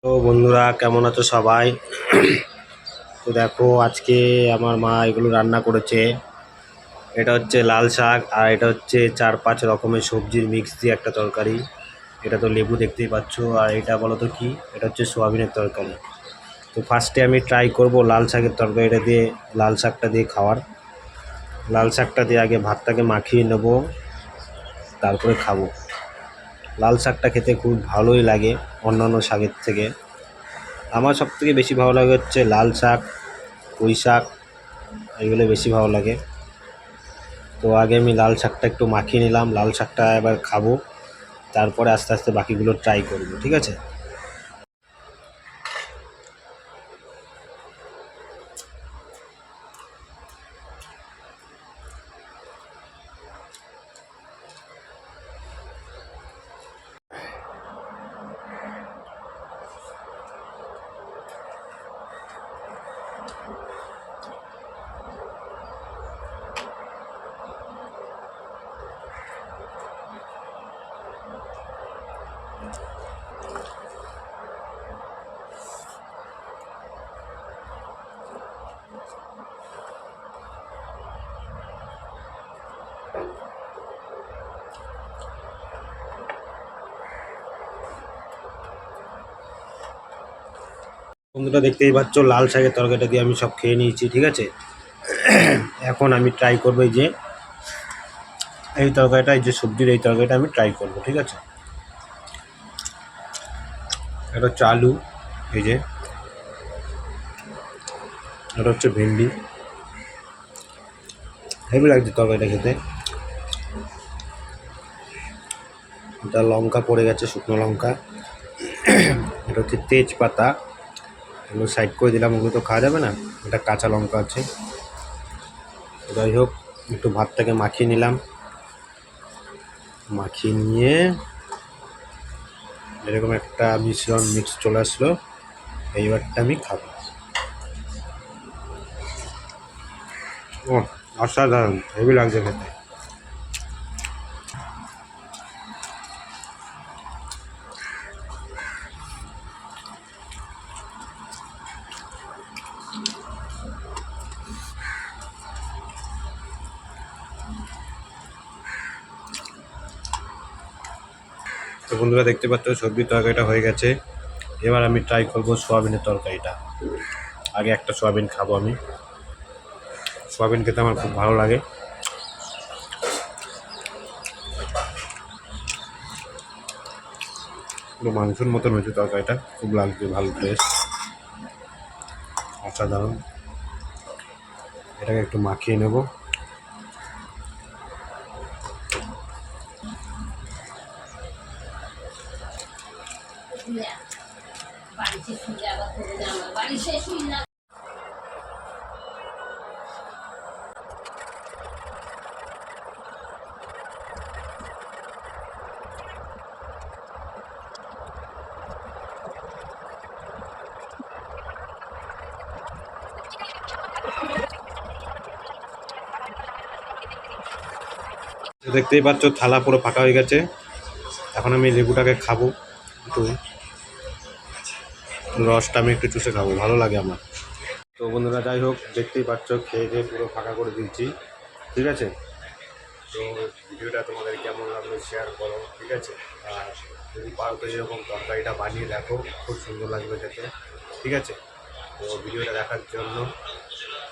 তো বন্ধুরা, কেমন আছো সবাই? তো দেখো, আজকে আমার মা এগুলো রান্না করেছে। এটা হচ্ছে লাল শাক, আর এটা হচ্ছে 4-5 রকমের সবজির মিক্স দিয়ে একটা তরকারি। এটা তো লেবু দেখতেই পাচ্ছ। আর এটা বলো তো কি? এটা হচ্ছে সোয়াবিনের তরকারি। তো ফার্স্টে আমি ট্রাই করব লাল শাকের তরকারিটা দিয়ে, লাল শাকটা দিয়ে খাওয়ার। লাল শাকটা দিয়ে আগে ভাতটাকে মাখিয়ে নেব, তারপরে খাবো। লাল শাকটা খেতে খুব ভালোই লাগে অন্যান্য শাকের থেকে। আমার সবথেকে বেশি ভালো লাগে হচ্ছে লাল শাক, পুঁই শাক, এগুলো বেশি ভালো লাগে। তো আগে আমি লাল শাকটা একটু মাখিয়ে নিলাম, লাল শাকটা এবার খাবো, তারপরে আস্তে আস্তে বাকিগুলো ট্রাই করব, ঠিক আছে? বন্ধুরা, দেখতেই পাচ্ছ লাল শাকের তরকারিটা দিয়ে আমি সব খেয়ে নিয়েছি, ঠিক আছে? এখন আমি ট্রাই করবো এই তরকারিটা, এই যে সবজির এই তরকারিটা আমি ট্রাই করবো, ঠিক আছে? এটা হচ্ছে আলু, এই যে এটা হচ্ছে ভেন্ডি। হেভি লাগছে তরকারিটা খেতে। এটা লঙ্কা পড়ে গেছে, শুকনো লঙ্কা। এটা হচ্ছে তেজপাতা, এগুলো সাইড করে দিলাম, ওগুলো তো খাওয়া যাবে না। এটা কাঁচা লঙ্কা আছে। যাই হোক, একটু ভাতটাকে মাখিয়ে নিলাম, মাখিয়ে নিয়ে এরকম একটা মিশ্রণ মিক্স চলে আসলো। এইবারটা আমি খাবো। ও, অসাধারণ, হেভি লাগছে খেতে। তো বন্ধুরা, দেখতে পাচ্ছ সবজির তরকারিটা হয়ে গেছে। এবার আমি ট্রাই করব সোয়াবিনের তরকারিটা। আগে একটা সোয়াবিন খাবো আমি। সোয়াবিন খেতে আমার খুব ভালো লাগে। পুরো মাংসের মতন হয়েছে তরকারিটা, খুব লাগছে, ভালো টেস্ট, অসাধারণ। এটাকে একটু মাখিয়ে নেব। দেখতেই পাচ্ছ থালা পুরো ফাঁকা হয়ে গেছে। এখন আমি লেবুটাকে খাবো, একটু রসটা আমি একটু চুষে খাবো, ভালো লাগে আমার। তো বন্ধুরা, যাই হোক, দেখতেই পাচ্ছ খেয়ে দিয়ে পুরো ফাঁকা করে দিচ্ছি, ঠিক আছে? তো ভিডিওটা তোমাদের কেমন লাগলো শেয়ার করো, ঠিক আছে? আর যদি পারো তো এরকম তরকারিটা বানিয়ে দেখো, খুব সুন্দর লাগবে খেতে, ঠিক আছে? তো ভিডিওটা দেখার জন্য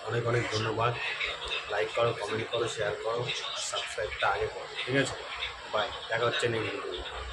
অনেক অনেক ধন্যবাদ। লাইক করো, কমেন্ট করো, শেয়ার করো, সাবস্ক্রাইবটা আগে করো, ঠিক আছে? বাই, দেখা হচ্ছে নেক্সট ভিডিও।